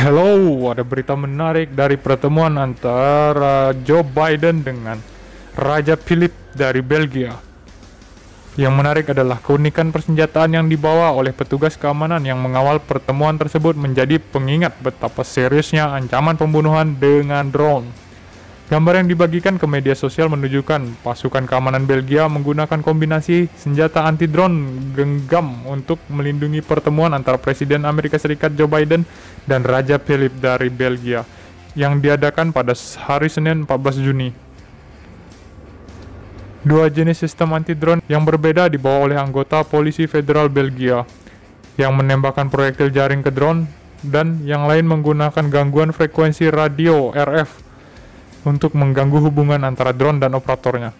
Hello, ada berita menarik dari pertemuan antara Joe Biden dengan Raja Philip dari Belgia. Yang menarik adalah keunikan persenjataan yang dibawa oleh petugas keamanan yang mengawal pertemuan tersebut menjadi pengingat betapa seriusnya ancaman pembunuhan dengan drone. Gambar yang dibagikan ke media sosial menunjukkan pasukan keamanan Belgia menggunakan kombinasi senjata anti-drone genggam untuk melindungi pertemuan antara Presiden Amerika Serikat Joe Biden dan Raja Philip dari Belgia yang diadakan pada hari Senin 14 Juni. Dua jenis sistem anti-drone yang berbeda dibawa oleh anggota polisi federal Belgia yang menembakkan proyektil jaring ke drone dan yang lain menggunakan gangguan frekuensi radio RF untuk mengganggu hubungan antara drone dan operatornya.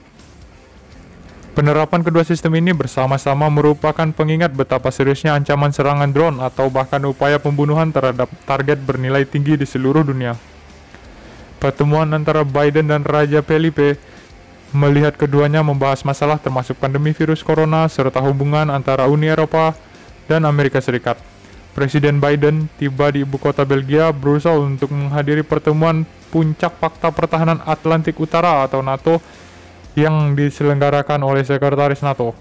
Penerapan kedua sistem ini bersama-sama merupakan pengingat betapa seriusnya ancaman serangan drone atau bahkan upaya pembunuhan terhadap target bernilai tinggi di seluruh dunia. Pertemuan antara Biden dan Raja Felipe melihat keduanya membahas masalah termasuk pandemi virus corona serta hubungan antara Uni Eropa dan Amerika Serikat. Presiden Biden tiba di ibu kota Belgia, Brussels untuk menghadiri pertemuan Puncak Fakta Pertahanan Atlantik Utara atau NATO yang diselenggarakan oleh Sekretaris NATO.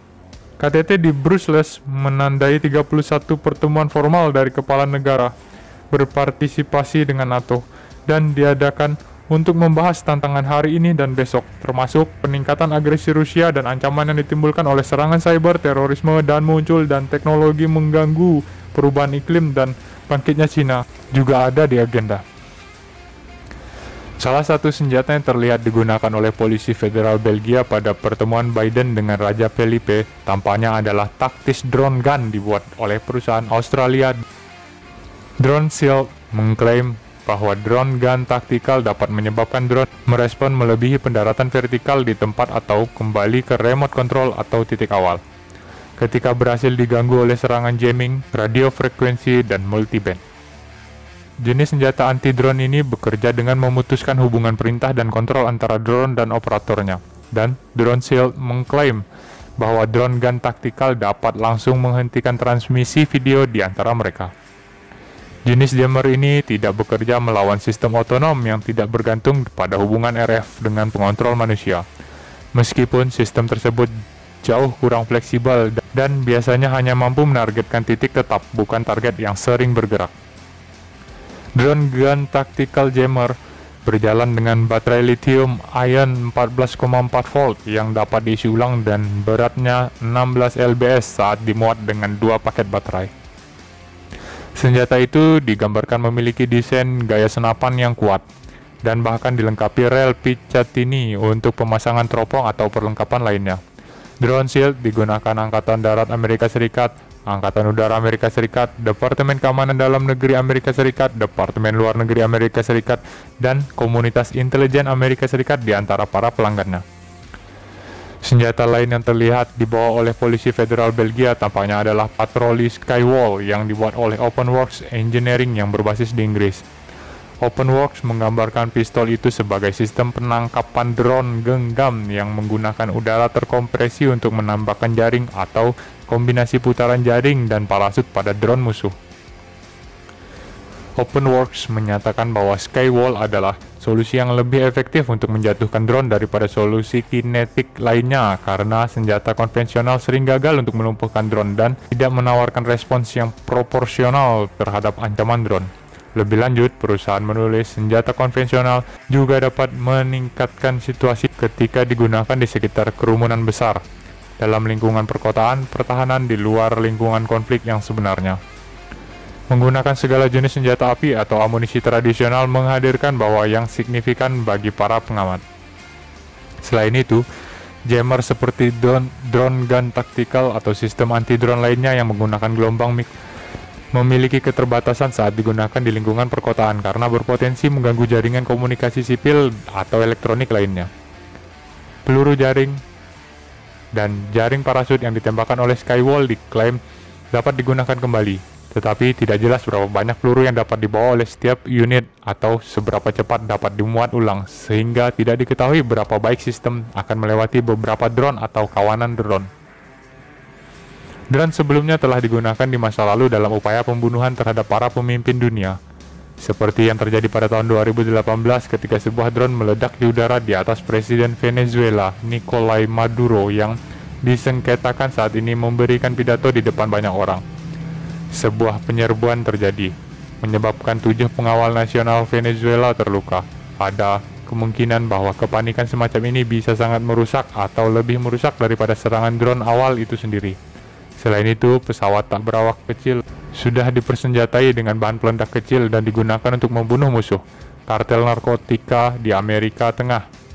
KTT di Brussels menandai 31 pertemuan formal dari kepala negara berpartisipasi dengan NATO dan diadakan untuk membahas tantangan hari ini dan besok, termasuk peningkatan agresi Rusia dan ancaman yang ditimbulkan oleh serangan cyber, terorisme, dan muncul dan teknologi mengganggu perubahan iklim dan bangkitnya Cina juga ada di agenda. Salah satu senjata yang terlihat digunakan oleh polisi federal Belgia pada pertemuan Biden dengan Raja Felipe tampaknya adalah taktis drone gun dibuat oleh perusahaan Australia. Drone Shield mengklaim bahwa drone gun taktikal dapat menyebabkan drone merespon melebihi pendaratan vertikal di tempat atau kembali ke remote control atau titik awal ketika berhasil diganggu oleh serangan jamming, radio frekuensi, dan multiband. Jenis senjata anti-drone ini bekerja dengan memutuskan hubungan perintah dan kontrol antara drone dan operatornya, dan Drone Shield mengklaim bahwa drone gun taktikal dapat langsung menghentikan transmisi video di antara mereka. Jenis jammer ini tidak bekerja melawan sistem otonom yang tidak bergantung pada hubungan RF dengan pengontrol manusia, meskipun sistem tersebut jauh kurang fleksibel dan biasanya hanya mampu menargetkan titik tetap, bukan target yang sering bergerak. Drone gun tactical jammer berjalan dengan baterai lithium ion 14,4 volt yang dapat diisi ulang dan beratnya 16 lbs saat dimuat dengan dua paket baterai. Senjata itu digambarkan memiliki desain gaya senapan yang kuat dan bahkan dilengkapi rel Picatinny untuk pemasangan teropong atau perlengkapan lainnya. Drone Shield digunakan Angkatan Darat Amerika Serikat, Angkatan Udara Amerika Serikat, Departemen Keamanan Dalam Negeri Amerika Serikat, Departemen Luar Negeri Amerika Serikat, dan Komunitas Intelijen Amerika Serikat di antara para pelanggannya. Senjata lain yang terlihat dibawa oleh polisi federal Belgia tampaknya adalah patroli Skywall yang dibuat oleh OpenWorks Engineering yang berbasis di Inggris. OpenWorks menggambarkan pistol itu sebagai sistem penangkapan drone genggam yang menggunakan udara terkompresi untuk menambahkan jaring atau kombinasi putaran jaring dan parasut pada drone musuh. OpenWorks menyatakan bahwa Skywall adalah solusi yang lebih efektif untuk menjatuhkan drone daripada solusi kinetik lainnya karena senjata konvensional sering gagal untuk melumpuhkan drone dan tidak menawarkan respons yang proporsional terhadap ancaman drone. Lebih lanjut, perusahaan menulis senjata konvensional juga dapat meningkatkan situasi ketika digunakan di sekitar kerumunan besar, dalam lingkungan perkotaan, pertahanan di luar lingkungan konflik yang sebenarnya. Menggunakan segala jenis senjata api atau amunisi tradisional menghadirkan bahwa yang signifikan bagi para pengamat. Selain itu, jammer seperti drone gun tactical atau sistem anti-drone lainnya yang menggunakan gelombang memiliki keterbatasan saat digunakan di lingkungan perkotaan karena berpotensi mengganggu jaringan komunikasi sipil atau elektronik lainnya. Peluru jaring dan jaring parasut yang ditembakkan oleh Skywall diklaim dapat digunakan kembali, tetapi tidak jelas berapa banyak peluru yang dapat dibawa oleh setiap unit atau seberapa cepat dapat dimuat ulang, sehingga tidak diketahui berapa baik sistem akan melewati beberapa drone atau kawanan drone. Drone sebelumnya telah digunakan di masa lalu dalam upaya pembunuhan terhadap para pemimpin dunia. Seperti yang terjadi pada tahun 2018 ketika sebuah drone meledak di udara di atas Presiden Venezuela, Nicolai Maduro, yang disengketakan saat ini memberikan pidato di depan banyak orang. Sebuah penyerbuan terjadi, menyebabkan 7 pengawal nasional Venezuela terluka. Ada kemungkinan bahwa kepanikan semacam ini bisa sangat merusak atau lebih merusak daripada serangan drone awal itu sendiri. Selain itu, pesawat tak berawak kecil sudah dipersenjatai dengan bahan peledak kecil dan digunakan untuk membunuh musuh kartel narkotika di Amerika Tengah.